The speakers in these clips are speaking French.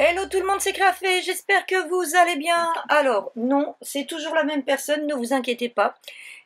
Hello tout le monde, c'est Crafé, j'espère que vous allez bien. Alors, non, c'est toujours la même personne, ne vous inquiétez pas.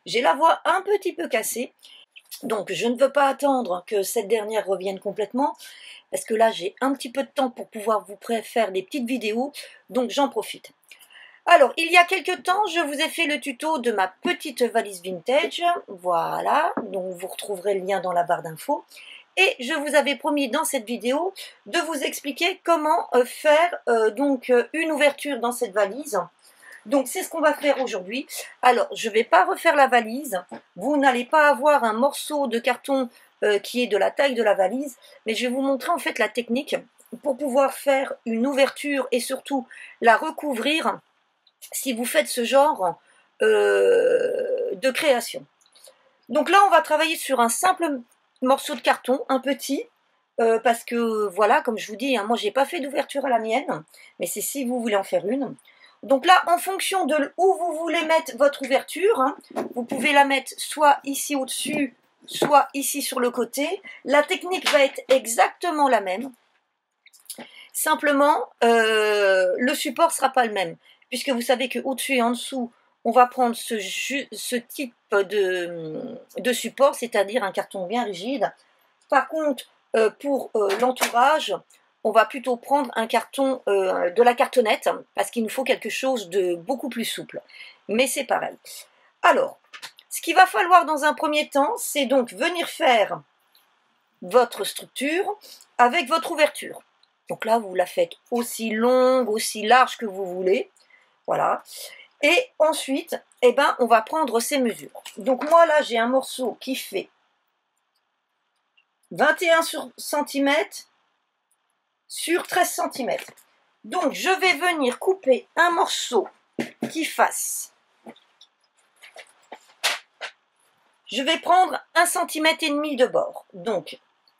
J'ai la voix un petit peu cassée, donc je ne veux pas attendre que cette dernière revienne complètement, parce que là j'ai un petit peu de temps pour pouvoir vous faire des petites vidéos, donc j'en profite. Alors, il y a quelques temps, je vous ai fait le tuto de ma petite valise vintage, voilà, donc vous retrouverez le lien dans la barre d'infos. Et je vous avais promis dans cette vidéo de vous expliquer comment faire une ouverture dans cette valise. Donc c'est ce qu'on va faire aujourd'hui. Alors je ne vais pas refaire la valise. Vous n'allez pas avoir un morceau de carton qui est de la taille de la valise. Mais je vais vous montrer en fait la technique pour pouvoir faire une ouverture et surtout la recouvrir si vous faites ce genre de création. Donc là on va travailler sur un simple morceau de carton, un petit, parce que voilà, comme je vous dis, hein, moi j'ai pas fait d'ouverture à la mienne, mais c'est si vous voulez en faire une. Donc là, en fonction de où vous voulez mettre votre ouverture, hein, vous pouvez la mettre soit ici au-dessus, soit ici sur le côté. La technique va être exactement la même. Simplement, le support ne sera pas le même, puisque vous savez qu'au-dessus et en dessous, on va prendre ce type de support, c'est-à-dire un carton bien rigide. Par contre, pour l'entourage, on va plutôt prendre un carton, de la cartonnette, parce qu'il nous faut quelque chose de beaucoup plus souple. Mais c'est pareil. Alors, ce qu'il va falloir dans un premier temps, c'est donc venir faire votre structure avec votre ouverture. Donc là, vous la faites aussi longue, aussi large que vous voulez. Voilà. Et ensuite, eh ben, on va prendre ces mesures. Donc moi, là, j'ai un morceau qui fait 21 cm sur 13 cm. Donc, je vais venir couper un morceau qui fasse... Je vais prendre 1,5 cm de bord. Donc,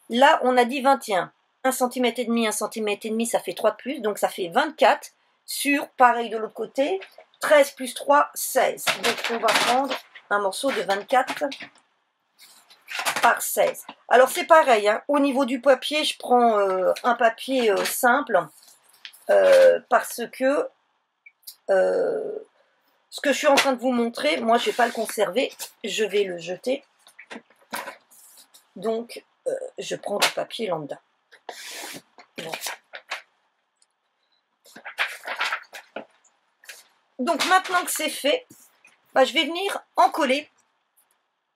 là, on a dit 21. 1,5 cm, 1,5 cm, ça fait 3 de plus. Donc, ça fait 24 sur, pareil de l'autre côté, 13 plus 3, 16. Donc, on va prendre un morceau de 24 par 16. Alors c'est pareil, hein, au niveau du papier, je prends un papier simple parce que ce que je suis en train de vous montrer, moi je ne vais pas le conserver, je vais le jeter. Donc je prends du papier lambda. Bon. Donc maintenant que c'est fait, bah, je vais venir en coller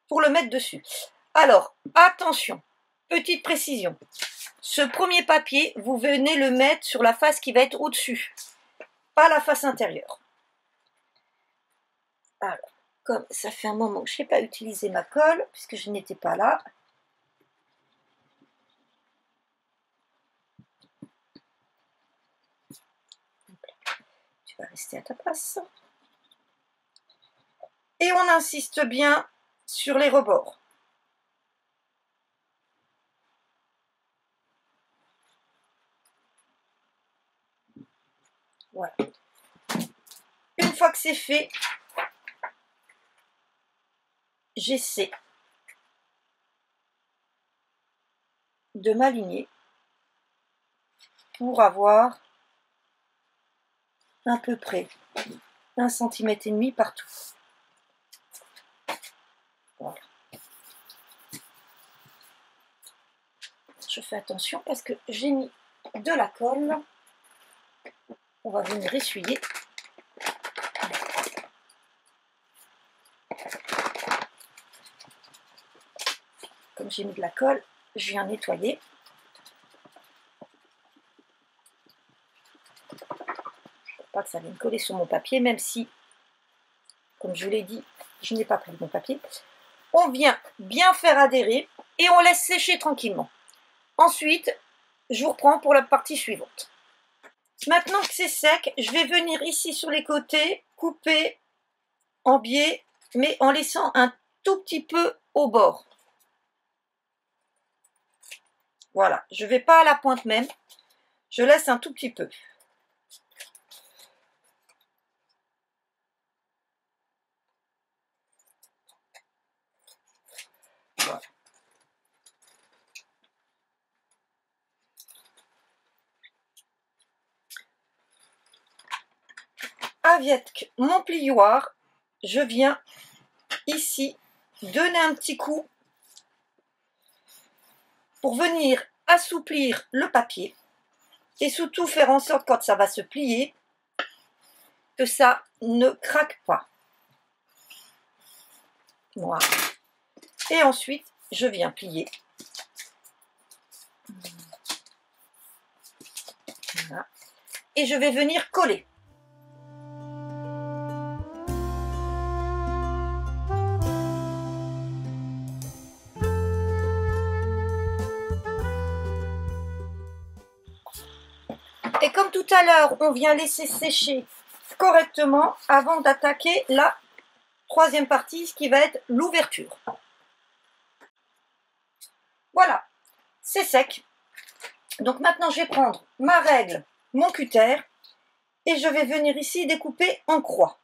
pour le mettre dessus. Alors, attention, petite précision. Ce premier papier, vous venez le mettre sur la face qui va être au-dessus, pas la face intérieure. Alors, comme ça fait un moment que je n'ai pas utilisé ma colle, puisque je n'étais pas là. Tu vas rester à ta place. Et on insiste bien sur les rebords. Voilà. Une fois que c'est fait, j'essaie de m'aligner pour avoir à peu près 1,5 cm partout. Voilà. Je fais attention parce que j'ai mis de la colle. On va venir essuyer. Comme j'ai mis de la colle, je viens nettoyer. Pour pas que ça vienne coller sur mon papier, même si, comme je vous l'ai dit, je n'ai pas pris mon papier. On vient bien faire adhérer et on laisse sécher tranquillement. Ensuite, je vous reprends pour la partie suivante. Maintenant que c'est sec, je vais venir ici sur les côtés, couper en biais, mais en laissant un tout petit peu au bord. Voilà, je ne vais pas à la pointe même, je laisse un tout petit peu. Voilà. avec mon plioir, je viens ici donner un petit coup pour venir assouplir le papier et surtout faire en sorte quand ça va se plier que ça ne craque pas. Voilà. Et ensuite, je viens plier. Voilà. Et je vais venir coller. Et comme tout à l'heure, on vient laisser sécher correctement avant d'attaquer la troisième partie, ce qui va être l'ouverture. Voilà, c'est sec. Donc maintenant, je vais prendre ma règle, mon cutter, et je vais venir ici découper en croix.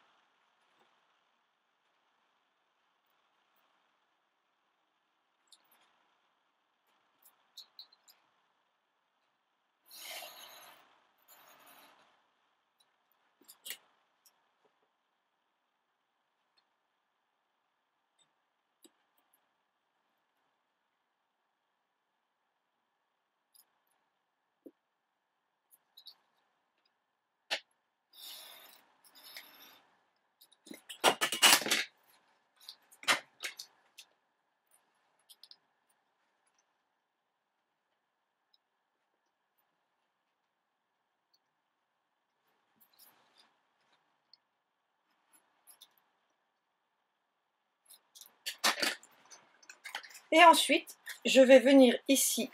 Et ensuite, je vais venir ici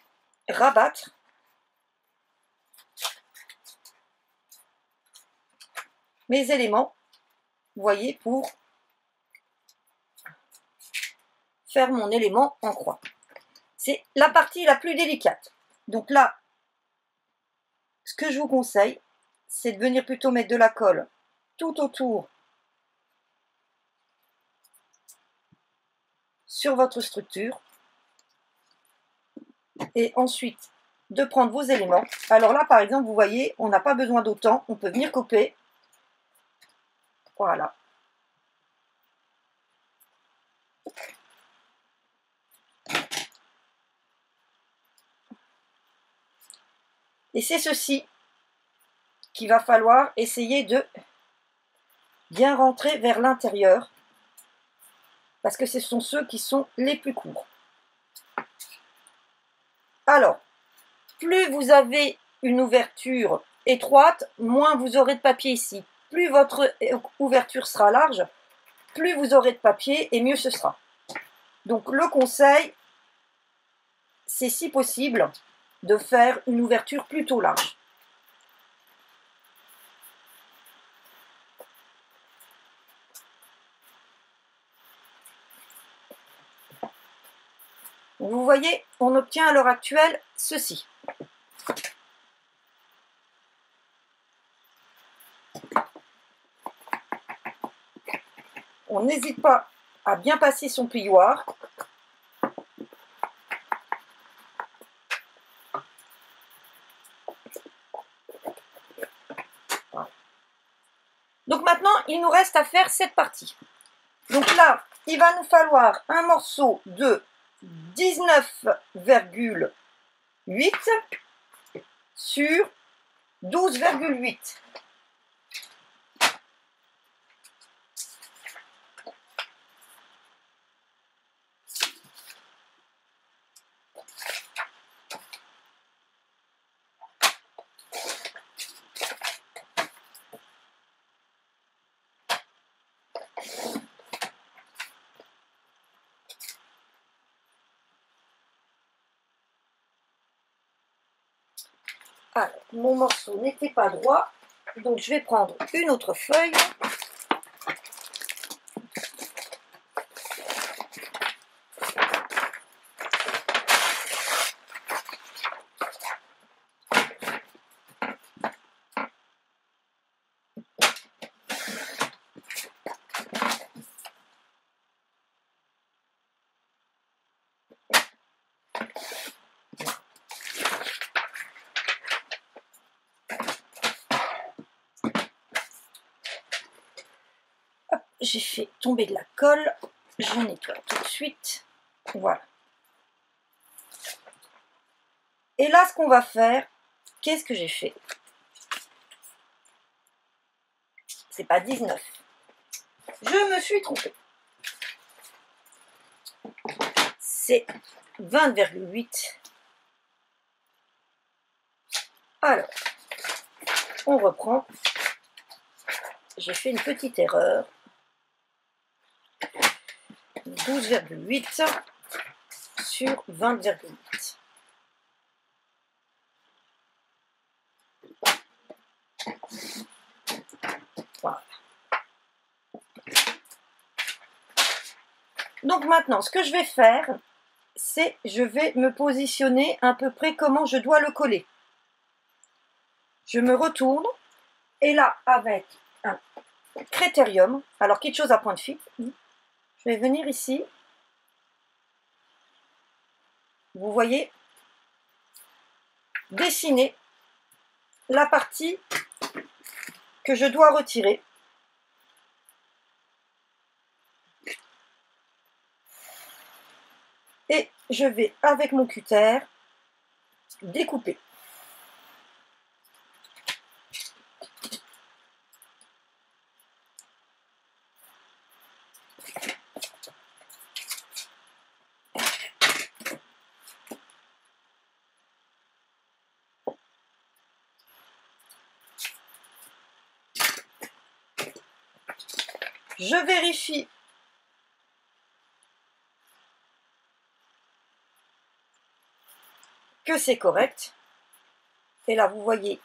rabattre mes éléments, vous voyez, pour faire mon élément en croix. C'est la partie la plus délicate. Donc là, ce que je vous conseille, c'est de venir plutôt mettre de la colle tout autour sur votre structure et ensuite de prendre vos éléments. Alors là, par exemple, vous voyez, on n'a pas besoin d'autant, on peut venir couper. Voilà. Et c'est ceci qu'il va falloir essayer de bien rentrer vers l'intérieur parce que ce sont ceux qui sont les plus courts. Alors, plus vous avez une ouverture étroite, moins vous aurez de papier ici. Plus votre ouverture sera large, plus vous aurez de papier et mieux ce sera. Donc le conseil, c'est si possible de faire une ouverture plutôt large. Vous voyez, on obtient à l'heure actuelle ceci. On n'hésite pas à bien passer son plioir. Voilà. Donc maintenant, il nous reste à faire cette partie. Donc là, il va nous falloir un morceau de 19,8 sur 12,8. Alors, mon morceau n'était pas droit, donc je vais prendre une autre feuille. j'ai fait tomber de la colle, je nettoie tout de suite, voilà. Et là, ce qu'on va faire, qu'est-ce que j'ai fait? C'est pas 19. Je me suis trompée. C'est 20,8. Alors, on reprend. J'ai fait une petite erreur. 12,8 sur 20,8. Voilà. Donc maintenant, ce que je vais faire, c'est je vais me positionner à peu près comment je dois le coller. Je me retourne et là, avec un critérium, alors quelque chose à point de fil, je vais venir ici. Vous voyez, dessiner la partie que je dois retirer. Et je vais, avec mon cutter, découper. Je vérifie que c'est correct. Et là, vous voyez,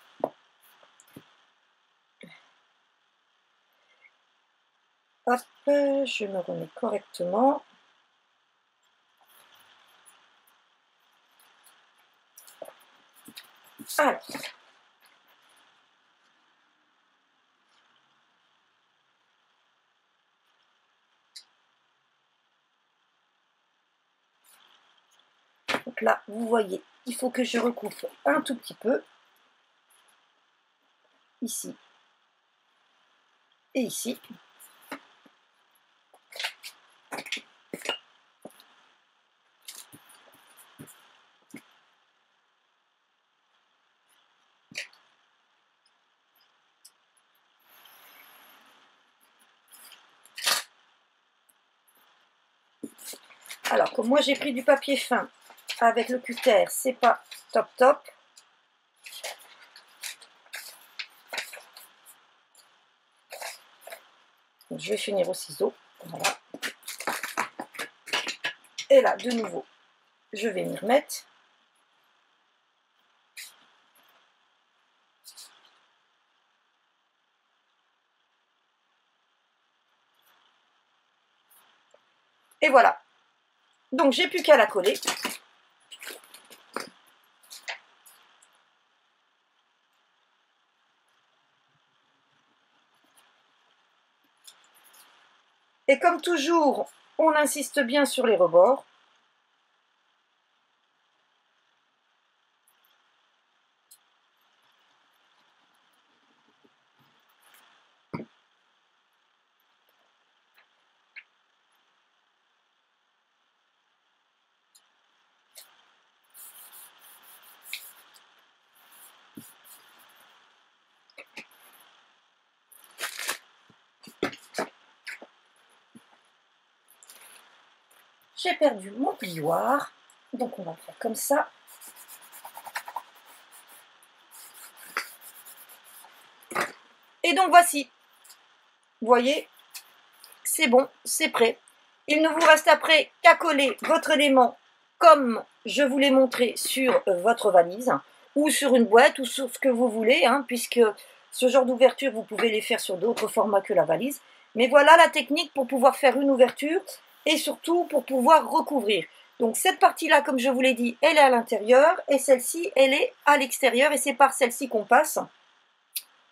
hop, je me remets correctement. Alors, donc là, vous voyez, il faut que je recouvre un tout petit peu, ici et ici. Alors, comme moi j'ai pris du papier fin avec le cutter, c'est pas top top. Donc, je vais finir au ciseau. Voilà. Et là, de nouveau, je vais m'y remettre. Et voilà. Donc, j'ai plus qu'à la coller. Et comme toujours, on insiste bien sur les rebords. J'ai perdu mon plioir, donc on va faire comme ça. Et donc voici, vous voyez, c'est bon, c'est prêt. Il ne vous reste après qu'à coller votre élément comme je vous l'ai montré sur votre valise, ou sur une boîte, ou sur ce que vous voulez, hein, puisque ce genre d'ouverture, vous pouvez les faire sur d'autres formats que la valise. Mais voilà la technique pour pouvoir faire une ouverture, et surtout pour pouvoir recouvrir. Donc cette partie-là, comme je vous l'ai dit, elle est à l'intérieur, et celle-ci, elle est à l'extérieur, et c'est par celle-ci qu'on passe.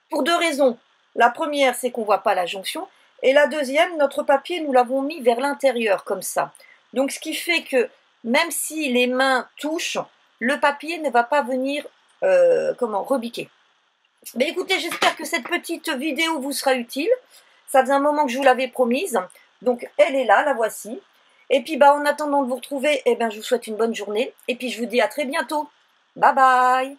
Pour deux raisons. La première, c'est qu'on ne voit pas la jonction, et la deuxième, notre papier, nous l'avons mis vers l'intérieur, comme ça. Donc ce qui fait que, même si les mains touchent, le papier ne va pas venir, rebiquer. Mais écoutez, j'espère que cette petite vidéo vous sera utile. Ça faisait un moment que je vous l'avais promise. Donc elle est là, la voici. Et puis en attendant de vous retrouver, je vous souhaite une bonne journée. Et puis je vous dis à très bientôt. Bye bye.